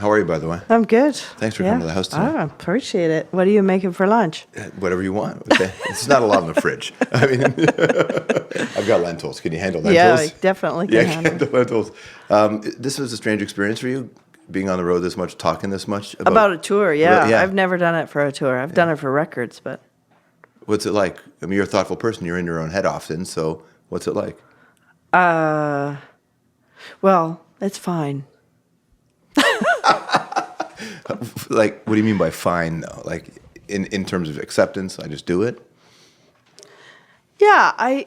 How are you, by the way? I'm good. Thanks for coming to the house today. I appreciate it. What are you making for lunch? Whatever you want. Okay. It's not a lot in the fridge. I mean, I've got lentils. Can you handle lentils? Yeah, I definitely can handle lentils. This was a strange experience for you, being on the road this much, talking this much about a tour. Yeah. Yeah. I've never done it for a tour. I've done it for records, but what's it like? I mean, you're a thoughtful person. You're in your own head often. So what's it like? Well, it's fine. Like, what do you mean by fine, though? Like, in terms of acceptance, I just do it? Yeah, I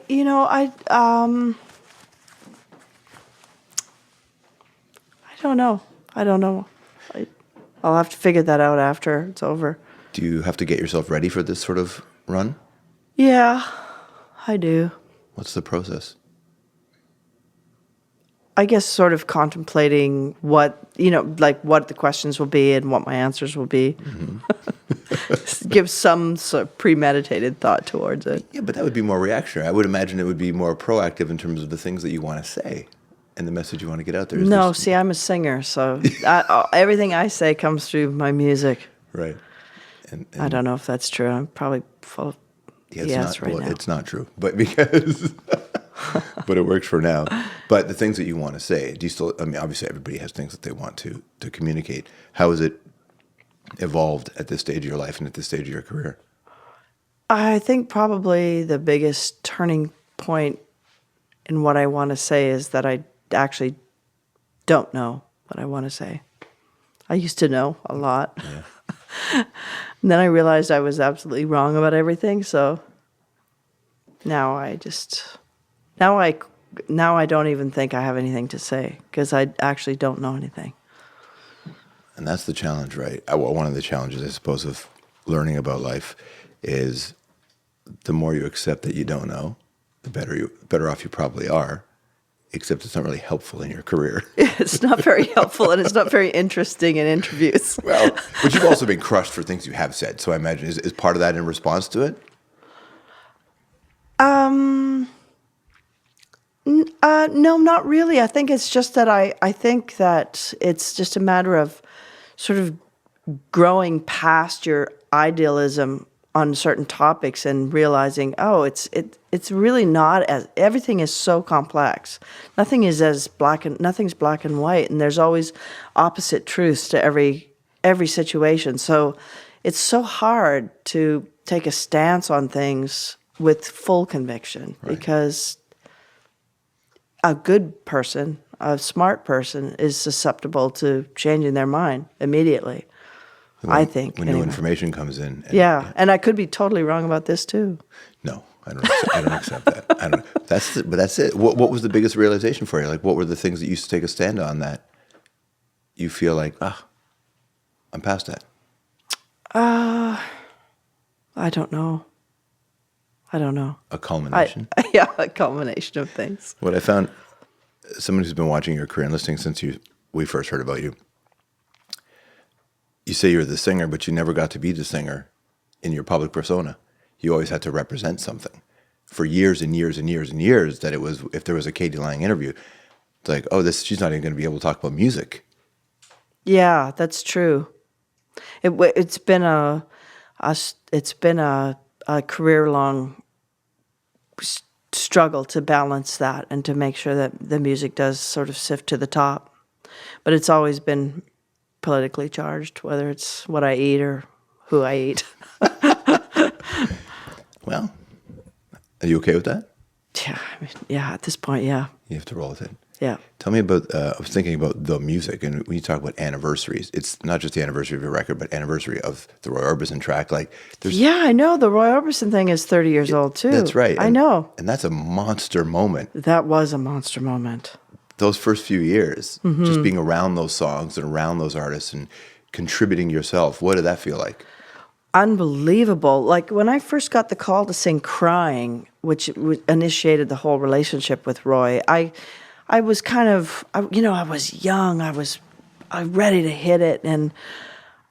don't know. I'll have to figure that out after it's over. Do you have to get yourself ready for this sort of run? Yeah, I do. What's the process? I guess sort of contemplating what the questions will be and what my answers will be. Mm-hmm. Give some sort of premeditated thought towards it. Yeah, but that would be more reactionary. I would imagine it would be more proactive in terms of the things that you want to say and the message you want to get out there. See, I'm a singer, so everything I say comes through my music. Right. And I don't know if that's true. I'm probably full of BS right now. It's not true, but because... but it works for now. But the things that you want to say, do you still, I mean, obviously everybody has things that they want to communicate. How has it evolved at this stage of your life and at this stage of your career? I think probably the biggest turning point in what I want to say is that I actually don't know what I want to say. I used to know a lot. Yeah. And then I realized I was absolutely wrong about everything, so now I don't even think I have anything to say because I actually don't know anything. And that's the challenge, right? Well, one of the challenges, I suppose, of learning about life is the more you accept that you don't know, the better off you probably are, except it's not really helpful in your career. It's not very helpful, and it's not very interesting in interviews. Well, but you've also been crushed for things you have said, so I imagine, is part of that in response to it? No, not really. I think it's just that I think that it's just a matter of sort of growing past your idealism on certain topics and realizing, it's really not as, everything is so complex. Nothing's black and white, and there's always opposite truths to every situation. So it's so hard to take a stance on things with full conviction, right? Because a good person, a smart person, is susceptible to changing their mind immediately. I think when new information comes in. And I could be totally wrong about this too. No, I don't accept that. But that's it. What was the biggest realization for you? Like, what were the things that you used to take a stand on that you feel like, I'm past that? I don't know. A culmination? A culmination of things. What I found, someone who's been watching your career and listening since we first heard about you, you say you're the singer, but you never got to be the singer in your public persona. You always had to represent something for years and years and years and years. That it was, if there was a Katie Lang interview, it's like, she's not even going to be able to talk about music. Yeah, that's true. It's been a career-long struggle to balance that and to make sure that the music does sort of sift to the top. But it's always been politically charged, whether it's what I eat or who I eat. Well, are you okay with that? Yeah, at this point, yeah. You have to roll with it. Yeah. Tell me about, I was thinking about the music, and when you talk about anniversaries, it's not just the anniversary of your record, but anniversary of the Roy Orbison track. Yeah, I know. The Roy Orbison thing is 30 years old, too. That's right. I know. And that's a monster moment. That was a monster moment. Those first few years, just being around those songs and around those artists and contributing yourself, what did that feel like? Unbelievable. Like when I first got the call to sing Crying, which initiated the whole relationship with Roy, I was kind of, I was young, I was ready to hit it, and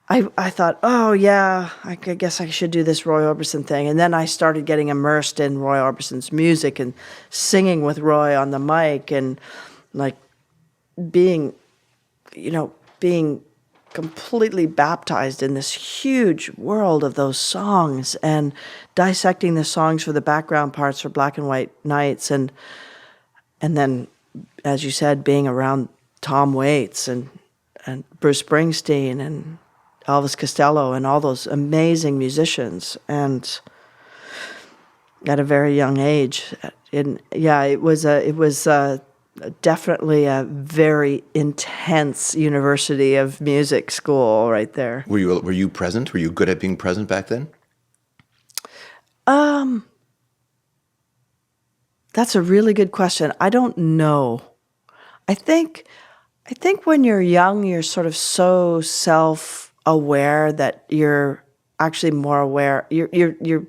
I thought, I guess I should do this Roy Orbison thing. And then I started getting immersed in Roy Orbison's music and singing with Roy on the mic and like being completely baptized in this huge world of those songs and dissecting the songs for the background parts for Black and White Nights, and then, as you said, being around Tom Waits and Bruce Springsteen and Elvis Costello and all those amazing musicians, and at a very young age. It was definitely a very intense university of music school right there. Were you present? Were you good at being present back then? That's a really good question. I don't know. I think when you're young, you're sort of so self-aware that you're actually more aware. You're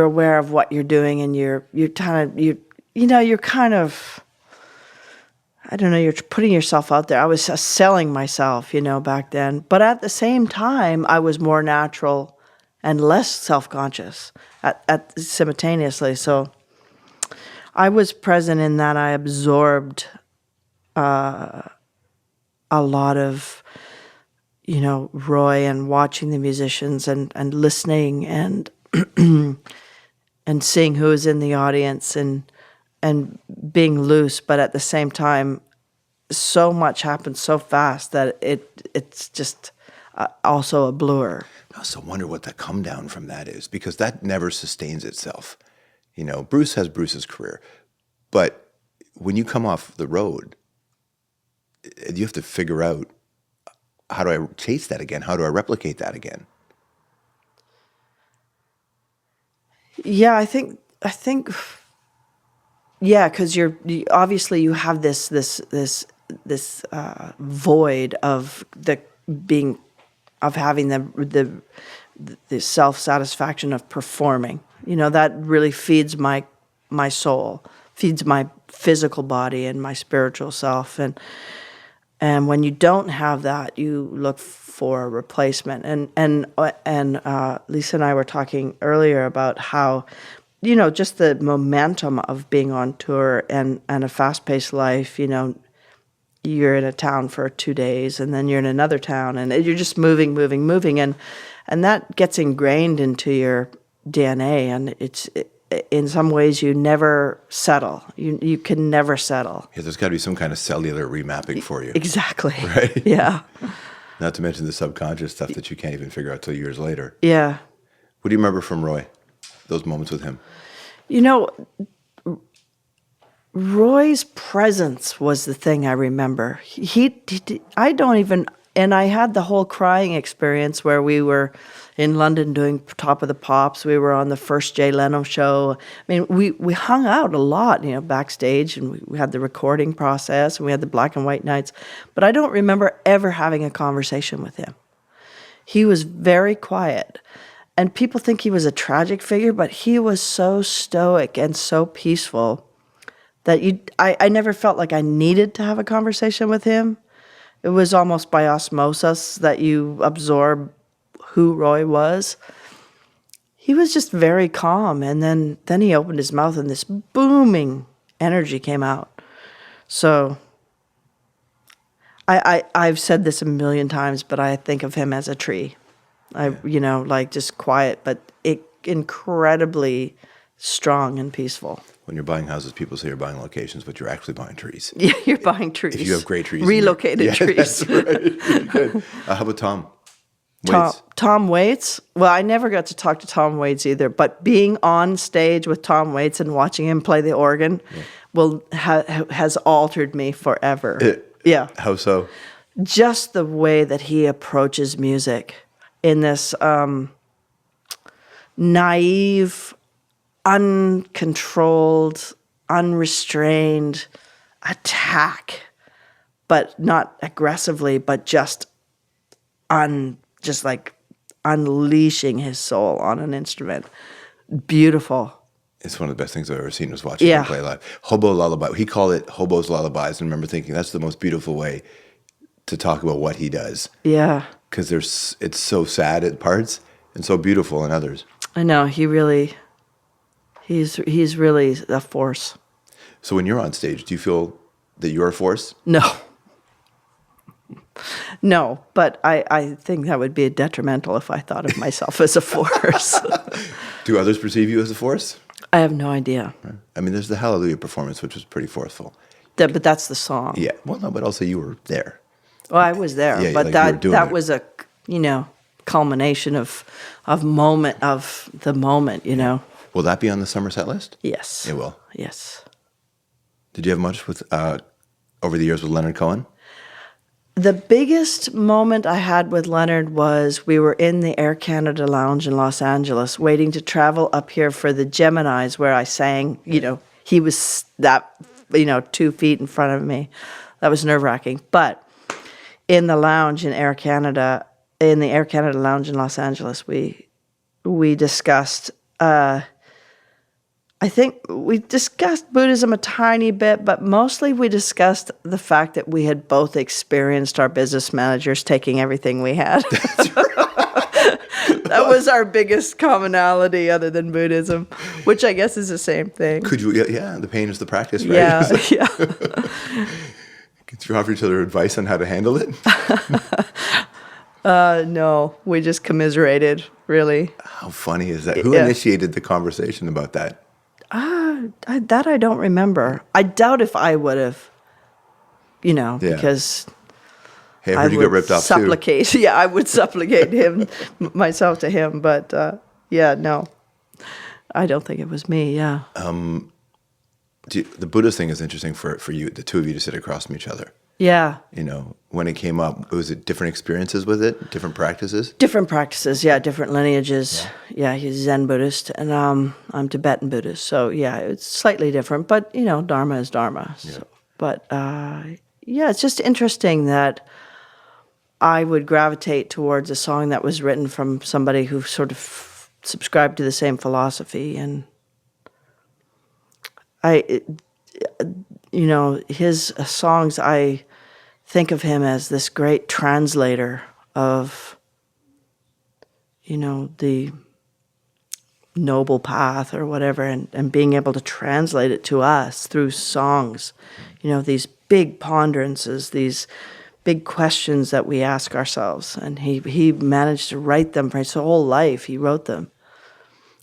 aware of what you're doing, and you're kind of, I don't know, you're putting yourself out there. I was selling myself, back then. But at the same time, I was more natural and less self-conscious at simultaneously. So I was present in that I absorbed a lot of, Roy, and watching the musicians and listening and and seeing who was in the audience and being loose, but at the same time, so much happened so fast that it's just also a blur. I also wonder what the come down from that is, because that never sustains itself. Bruce has Bruce's career, but when you come off the road, you have to figure out, how do I chase that again? How do I replicate that again? Yeah, I think, yeah, because you obviously you have this void of having the self-satisfaction of performing. That really feeds my soul, feeds my physical body and my spiritual self, and when you don't have that, you look for a replacement. And Lisa and I were talking earlier about how, just the momentum of being on tour and a fast-paced life. You're in a town for 2 days, and then you're in another town, and you're just moving, and that gets ingrained into your DNA, and in some ways you never settle. You can never settle. Yeah, there's got to be some kind of cellular remapping for you. Exactly. Right? Yeah. Not to mention the subconscious stuff that you can't even figure out till years later. Yeah. What do you remember from Roy? Those moments with him? Roy's presence was the thing I remember. I don't even, and I had the whole crying experience where we were in London doing Top of the Pops. We were on the first Jay Leno show. I mean, we hung out a lot, backstage, and we had the recording process, and we had the Black and White Nights. But I don't remember ever having a conversation with him. He was very quiet. And people think he was a tragic figure, but he was so stoic and so peaceful that I never felt like I needed to have a conversation with him. It was almost by osmosis that you absorb who Roy was. He was just very calm, and then he opened his mouth and this booming energy came out. So I've said this a million times, but I think of him as a tree. Just quiet, but incredibly strong and peaceful. When you're buying houses, people say you're buying locations, but you're actually buying trees. Yeah, you're buying trees. If you have great trees. Relocated trees. That's right. Good. How about Tom Waits? Tom Waits? Well, I never got to talk to Tom Waits either, but being on stage with Tom Waits and watching him play the organ has altered me forever. Yeah. How so? Just the way that he approaches music in this naive, uncontrolled, unrestrained attack, but not aggressively, but just unleashing his soul on an instrument. Beautiful. It's one of the best things I've ever seen was watching him play live. Hobo Lullaby. He called it Hobo's Lullabies, and I remember thinking that's the most beautiful way to talk about what he does. Yeah. Because it's so sad at parts and so beautiful in others. I know, he's really a force. So when you're on stage, do you feel that you're a force? No. No, but I think that would be detrimental if I thought of myself as a force. Do others perceive you as a force? I have no idea. I mean, there's the Hallelujah performance, which was pretty forceful. But that's the song. Yeah. Well, no, but also you were there. Well, I was there, Yeah, but like you were doing that it. was a culmination of the moment. Will that be on the summer set list? Yes. It will. Yes. Did you have much with over the years with Leonard Cohen? The biggest moment I had with Leonard was we were in the Air Canada Lounge in Los Angeles waiting to travel up here for the Geminis where I sang. He was 2 feet in front of me. That was nerve-wracking. But in the lounge in the Air Canada Lounge in Los Angeles, we discussed I think we discussed Buddhism a tiny bit, but mostly we discussed the fact that we had both experienced our business managers taking everything we had. That was our biggest commonality other than Buddhism, which I guess is the same thing. Could you? Yeah, the pain is the practice, right? Yeah, yeah. Could you offer each other advice on how to handle it? No, we just commiserated, really. How funny is that? Who Yeah. initiated the conversation about that? That I don't remember. I doubt if I would have, Yeah. because Hey, I heard you got ripped off supplicate. Yeah, I would supplicate myself to him. But no, I don't think it was me. Yeah. The Buddhist thing is interesting for you, the two of you to sit across from each other. Yeah. When it came up, was it different experiences with it, different practices? Different practices, yeah, different lineages. Yeah, he's Zen Buddhist, and I'm Tibetan Buddhist. So, yeah, it's slightly different, but, Dharma is Dharma. Yeah. So, but, it's just interesting that I would gravitate towards a song that was written from somebody who sort of subscribed to the same philosophy. And his songs, I think of him as this great translator of, the noble path or whatever, and being able to translate it to us through songs, these big ponderances, these big questions that we ask ourselves. And he managed to write them for his whole life. He wrote them.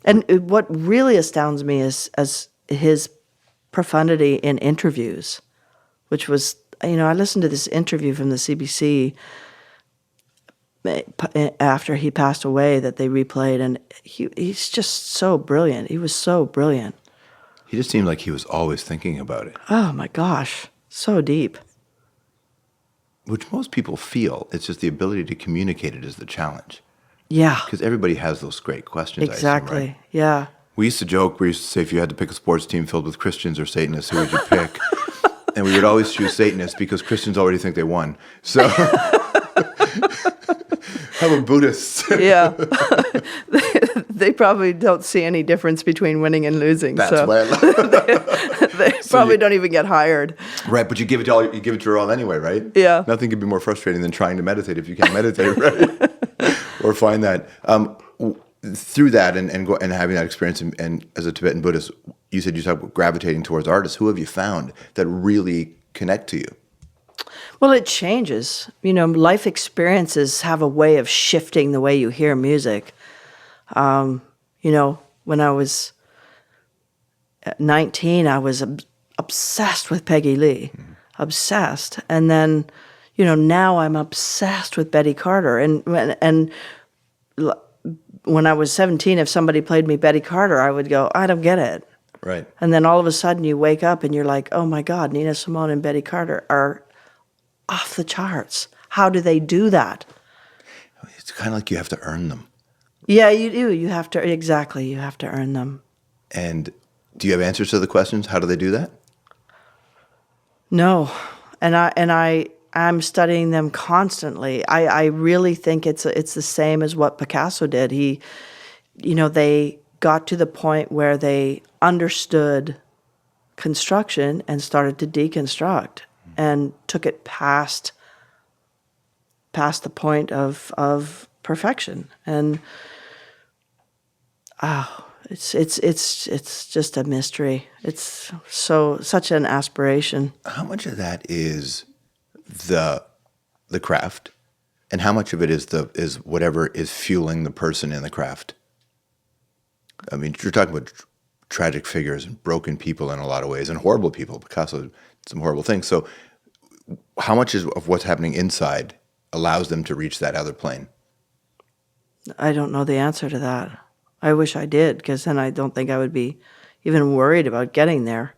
And what really astounds me is his profundity in interviews, which was, I listened to this interview from the CBC after he passed away that they replayed, and he's just so brilliant. He was so brilliant. He just seemed like he was always thinking about it. Oh my gosh, so deep. Which most people feel. It's just the ability to communicate it is the challenge. Yeah. Because everybody has those great questions, Exactly. I assume, right? Yeah. We used to say if you had to pick a sports team filled with Christians or Satanists, who would you pick? And we would always choose Satanists because Christians already think they won. So how about Buddhists? Yeah. They probably don't see any difference between winning and losing. That's so why I love it. they probably don't even get hired. Right, but you give it your all anyway, right? Yeah. Nothing could be more frustrating than trying to meditate if you can't meditate, right? Or find that. Through that and having that experience and as a Tibetan Buddhist, you said you talk about gravitating towards artists. Who have you found that really connect to you? Well, it changes. Life experiences have a way of shifting the way you hear music. When I was 19, I was obsessed with Peggy Lee, obsessed. And then, now I'm obsessed with Betty Carter. And when I was 17, if somebody played me Betty Carter, I would go, I don't get it. Right. And then all of a sudden you wake up and you're like, oh my God, Nina Simone and Betty Carter are off the charts. How do they do that? It's kind of like you have to earn them. Yeah, you do. You have to earn them. And do you have answers to the questions? How do they do that? No. And I'm studying them constantly. I really think it's the same as what Picasso did. They got to the point where they understood construction and started to deconstruct and took it past the point of perfection. And it's just a mystery. It's such an aspiration. How much of that is the craft And how much of it is whatever is fueling the person in the craft? I mean, you're talking about tragic figures and broken people in a lot of ways, and horrible people. Picasso did some horrible things. So how much of what's happening inside allows them to reach that other plane? I don't know the answer to that. I wish I did, because then I don't think I would be even worried about getting there.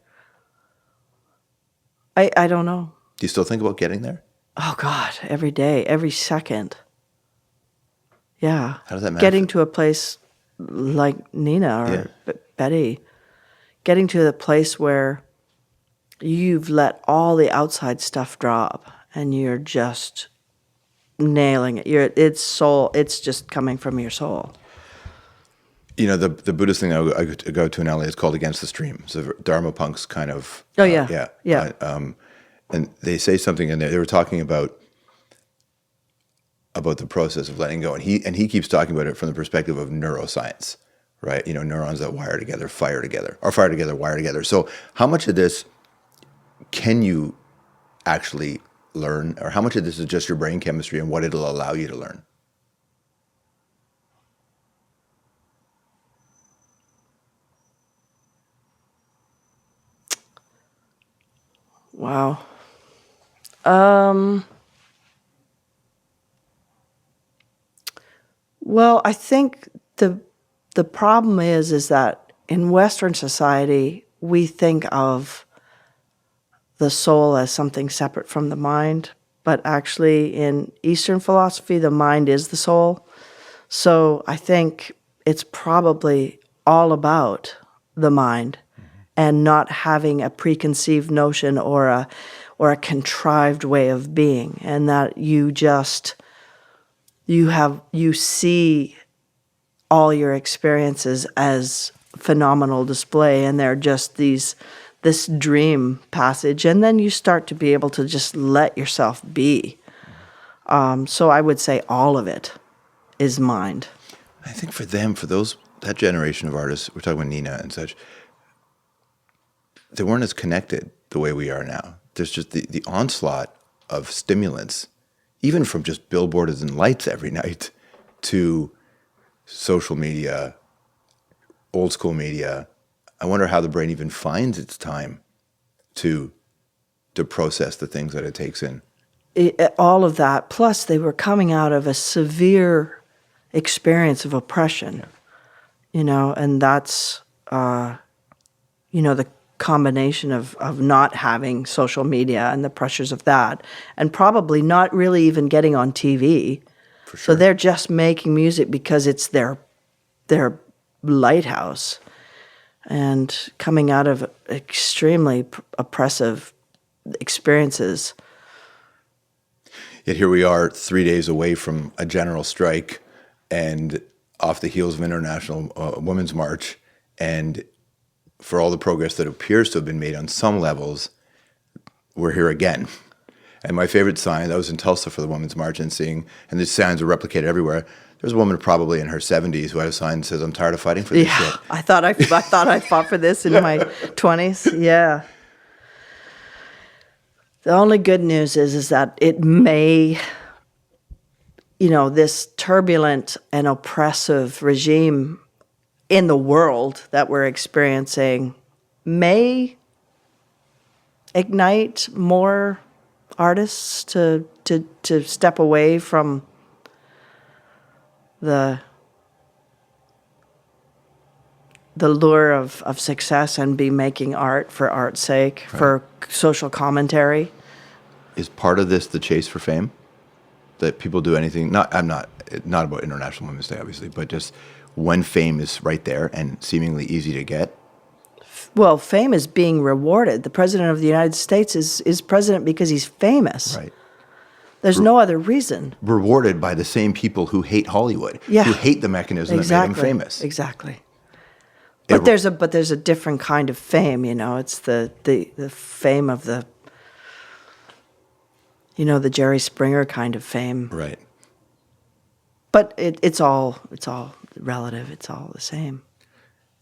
I don't know. Do you still think about getting there? Oh, God, every day, every second. Yeah. How does that matter? Getting to a place like Nina or Betty, getting to the place where you've let all the outside stuff drop and you're just nailing it. It's just coming from your soul. You know, the Buddhist thing I go to in LA is called Against the Stream. So Dharma punks kind of. Oh, yeah. Yeah. And they say something in there. They were talking about the process of letting go, and he keeps talking about it from the perspective of neuroscience, right? You know, neurons that wire together, fire together, wire together. So how much of this can you actually learn, or how much of this is just your brain chemistry and what it'll allow you to learn? Wow. Well, I think the problem is that in Western society, we think of the soul as something separate from the mind, but actually in Eastern philosophy, the mind is the soul. So I think it's probably all about the mind and not having a preconceived notion or a contrived way of being, and that you see all your experiences as phenomenal display, and they're just this dream passage, and then you start to be able to just let yourself be. So I would say all of it is mind. I think for that generation of artists, we're talking about Nina and such, they weren't as connected the way we are now. There's just the onslaught of stimulants, even from just billboards and lights every night to social media, old school media. I wonder how the brain even finds its time to process the things that it takes in. All of that, plus they were coming out of a severe experience of oppression, and that's, the combination of not having social media and the pressures of that, and probably not really even getting on TV. For sure. So they're just making music because it's their lighthouse, and coming out of extremely oppressive experiences. Yet here we are 3 days away from a general strike and off the heels of International Women's March, and for all the progress that appears to have been made on some levels, we're here again. And my favorite sign, I was in Tulsa for the Women's March and these signs are replicated everywhere. There's a woman probably in her 70s who had a sign that says, "I'm tired of fighting for this shit." I thought I fought for this in my 20s. Yeah. The only good news is that it may, this turbulent and oppressive regime in the world that we're experiencing may ignite more artists to step away from the lure of success and be making art for art's sake, right, for social commentary. Is part of this the chase for fame? That people do anything, I'm not about International Women's Day, obviously, but just when fame is right there and seemingly easy to get? Well, fame is being rewarded. The President of the United States is president because he's famous. Right. There's no other reason. Rewarded by the same people who hate Hollywood, yeah, who hate the mechanism that made him famous. Exactly. But there's a different kind of fame, It's the fame of the Jerry Springer kind of fame. Right. But it's all relative. It's all the same,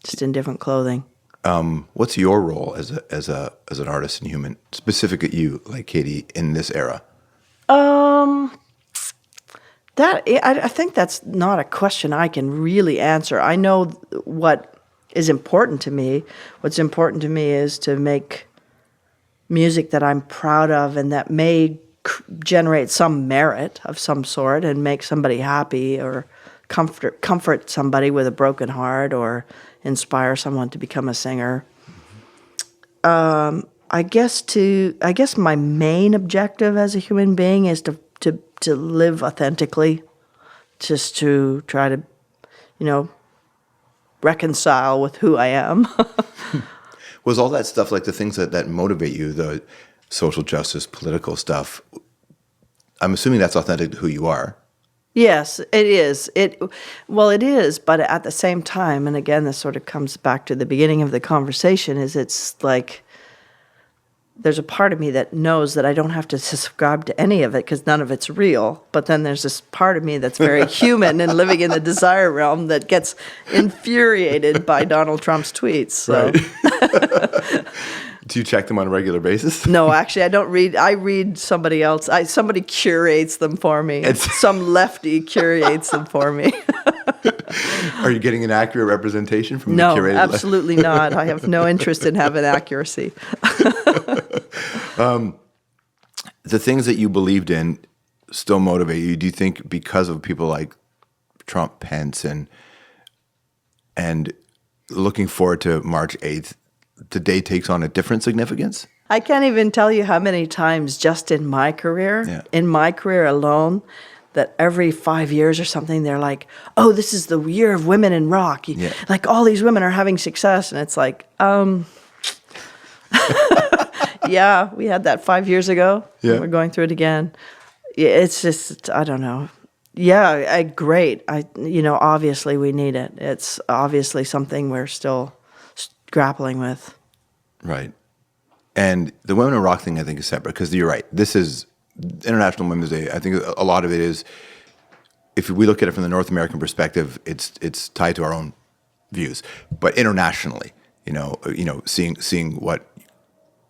just in different clothing. What's your role as an artist and human, specific at you, like Katie, in this era? I think that's not a question I can really answer. I know what is important to me. What's important to me is to make music that I'm proud of and that may generate some merit of some sort and make somebody happy or comfort somebody with a broken heart or inspire someone to become a singer. I guess my main objective as a human being is to live authentically, just to try to, reconcile with who I am. Was all that stuff, like the things that motivate you, the social justice, political stuff, I'm assuming that's authentic to who you are. Yes, it is. It is, but at the same time, and again, this sort of comes back to the beginning of the conversation, is it's like there's a part of me that knows that I don't have to subscribe to any of it because none of it's real. But then there's this part of me that's very human and living in the desire realm that gets infuriated by Donald Trump's tweets. So. Right. Do you check them on a regular basis? No, actually, I don't read. I read somebody else. Somebody curates them for me. Some lefty curates them for me. Are you getting an accurate representation from the curated? No, absolutely not. I have no interest in having accuracy. The things that you believed in still motivate you. Do you think because of people like Trump, Pence, and looking forward to March 8th, the day takes on a different significance? I can't even tell you how many times just in my career, in my career alone, that every 5 years or something, they're like, oh, this is the year of women in rock. Yeah. Like all these women are having success. And it's like, yeah, we had that 5 years ago. Yeah. We're going through it again. It's just, I don't know. Yeah, great. Obviously we need it. It's obviously something we're still grappling with. Right. And the Women in Rock thing, I think, is separate because you're right. This is International Women's Day. I think a lot of it is, if we look at it from the North American perspective, it's tied to our own views. But internationally, seeing what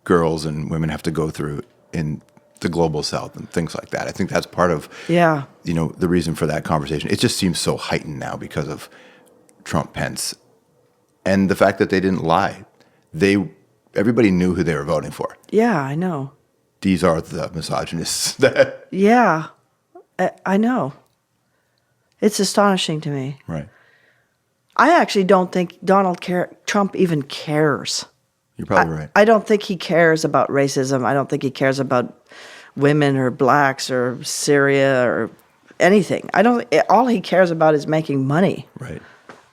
girls and women have to go through in the global South and things like that. I think that's part of the reason for that conversation. It just seems so heightened now because of Trump, Pence, and the fact that they didn't lie. Everybody knew who they were voting for. Yeah, I know. These are the misogynists. Yeah, I know. It's astonishing to me. Right. I actually don't think Trump even cares. You're probably right. I don't think he cares about racism. I don't think he cares about women or blacks or Syria or anything. All he cares about is making money. Right.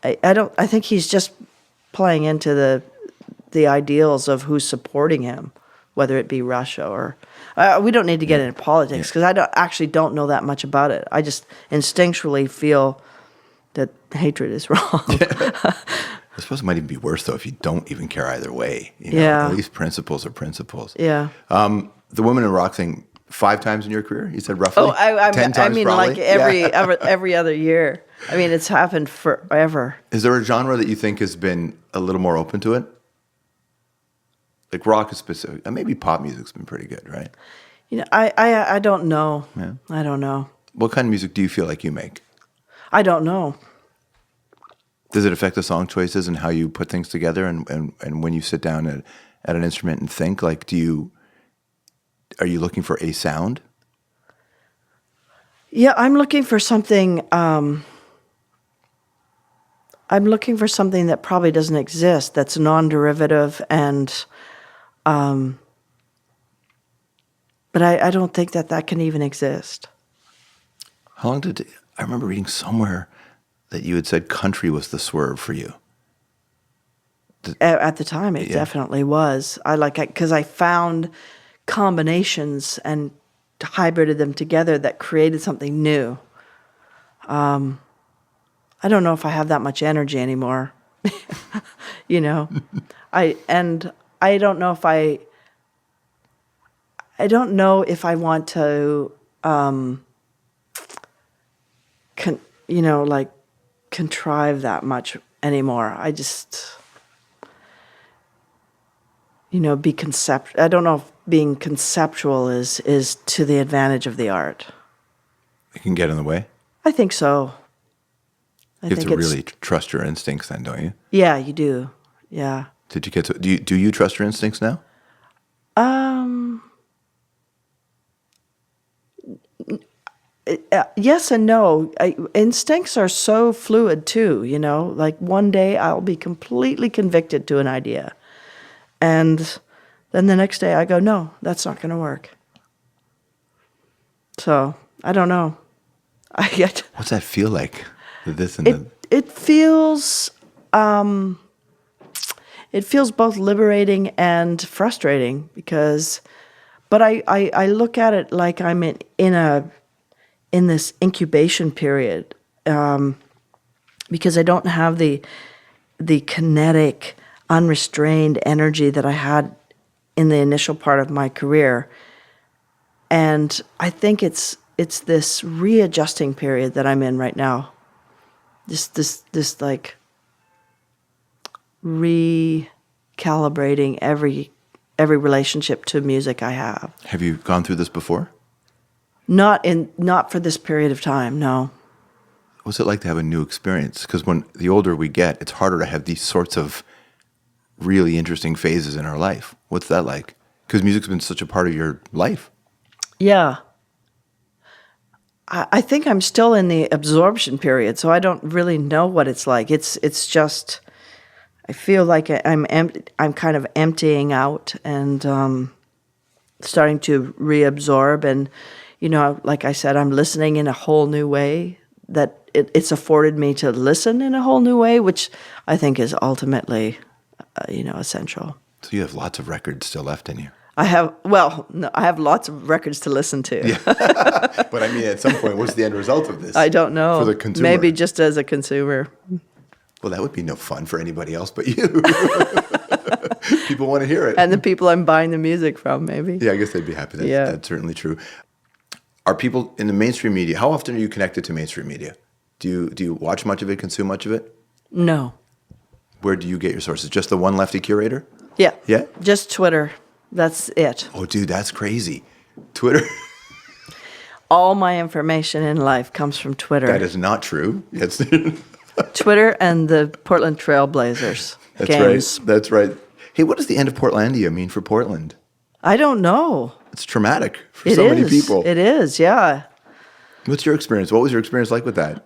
I think he's just playing into the ideals of who's supporting him, whether it be Russia or we don't need to get into politics because I don't know that much about it. I just instinctually feel that hatred is wrong. I suppose it might even be worse though if you don't even care either way. Yeah. At least principles are principles. Yeah. The Women in Rock thing, 5 times in your career? You said roughly? Oh, 10 times mean probably? like every other year. I mean, it's happened forever. Is there a genre that you think has been a little more open to it? Like rock is specific. Maybe pop music's been pretty good, right? I don't know. Yeah. I don't know. What kind of music do you feel like you make? I don't know. Does it affect the song choices and how you put things together and when you sit down at an instrument and think, like, are you looking for a sound? Yeah, I'm looking for something that probably doesn't exist, that's non-derivative and but I don't think that can even exist. How long I remember reading somewhere that you had said country was the swerve for you. At the time, it definitely was. Because I found combinations and hybrided them together that created something new. I don't know if I have that much energy anymore. I don't know if I want to contrive that much anymore. I just be I don't know if being conceptual is to the advantage of the art. It can get in the way? I think so. You have to really trust your instincts then, don't you? Yeah, you do. Yeah. Did you get to, do you trust your instincts now? Yes and no. Instincts are so fluid too, you know. Like one day I'll be completely convicted to an idea. And then the next day I go, no, that's not going to work. So, I don't know. What's that feel like? It feels both liberating and frustrating but I look at it like I'm in this incubation period because I don't have the kinetic, unrestrained energy that I had in the initial part of my career. And I think it's this readjusting period that I'm in right now. This like recalibrating every relationship to music I have. Have you gone through this before? Not for this period of time, no. What's it like to have a new experience? Because when the older we get, it's harder to have these sorts of really interesting phases in our life. What's that like? Because music's been such a part of your life. Yeah. I think I'm still in the absorption period, so I don't really know what it's like. It's just, I feel like I'm kind of emptying out and starting to reabsorb. And, you know, like I said, I'm listening in a whole new way that it's afforded me to listen in a whole new way, which I think is ultimately, essential. So you have lots of records still left in you. I have lots of records to listen to. Yeah. But I mean, at some point, what's the end result of this? I don't know. For the consumer. Maybe just as a consumer. Well, that would be no fun for anybody else but you. People want to hear it. And the people I'm buying the music from, maybe. Yeah, I guess they'd be happy. That's certainly true. Are people in the mainstream media, how often are you connected to mainstream media? Do you watch much of it, consume much of it? No. Where do you get your sources? Just the one lefty curator? Yeah. Yeah? Just Twitter. That's it. Oh, dude, that's crazy. Twitter? All my information in life comes from Twitter. That is not true. It's Twitter and the Portland Trail Blazers games. Right. That's right. Hey, what does the end of Portlandia mean for Portland? I don't know. It's traumatic for so many people. It is, yeah. What's your experience? What was your experience like with that?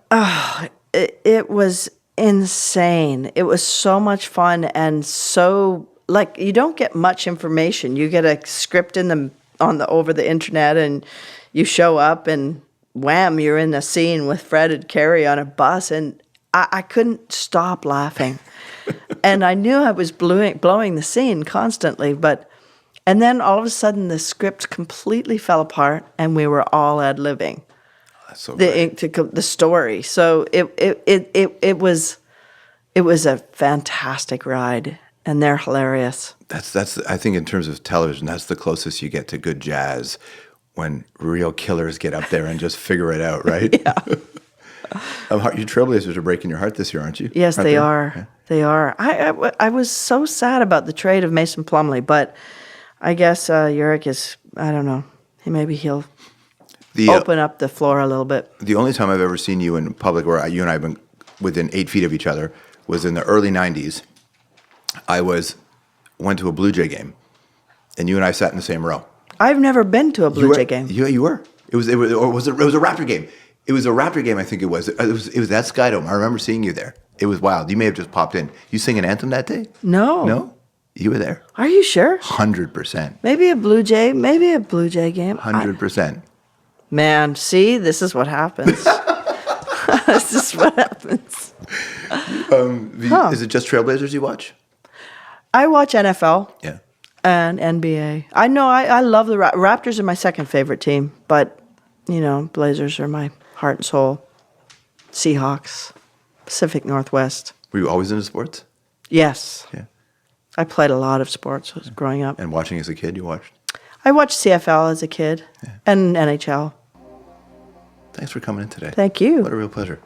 It was insane. It was so much fun and so... Like, you don't get much information. You get a script over the internet, and you show up, and wham, you're in a scene with Fred and Carrie on a bus, and I couldn't stop laughing. And I knew I was blowing the scene constantly, and then all of a sudden the script completely fell apart, and we were all ad-libbing. That's so great. The story. So it was a fantastic ride. And they're hilarious. That's I think in terms of television, that's the closest you get to good jazz, when real killers get up there and just figure it out, right? Yeah. Your Trailblazers are breaking your heart this year, aren't you? Yes, they are. Yeah. They are. I was so sad about the trade of Mason Plumlee, but I guess Uric is, I don't know, he'll open up the floor a little bit. The only time I've ever seen you in public where you and I have been within 8 feet of each other was in the early 90s. I went to a Blue Jay game, and you and I sat in the same row. I've never been to a Blue Jay game. Yeah, you were. It was a Raptor game. It was a Raptor game, I think it was. It was at Skydome. I remember seeing you there. It was wild. You may have just popped in. You sing an anthem that day? No. No? You were there. Are you sure? 100%. Maybe a Blue Jay game. 100%. Man, see, this is what happens. This is what happens. Is it just Trailblazers you watch? I watch NFL. Yeah. And NBA. I know I love the Raptors are my second favorite team, but Blazers are my heart and soul. Seahawks, Pacific Northwest. Were you always into sports? Yes. Yeah. I played a lot of sports growing up. And watching as a kid, you watched? I watched CFL as a kid and NHL. Thanks for coming in today. Thank you. What a real pleasure.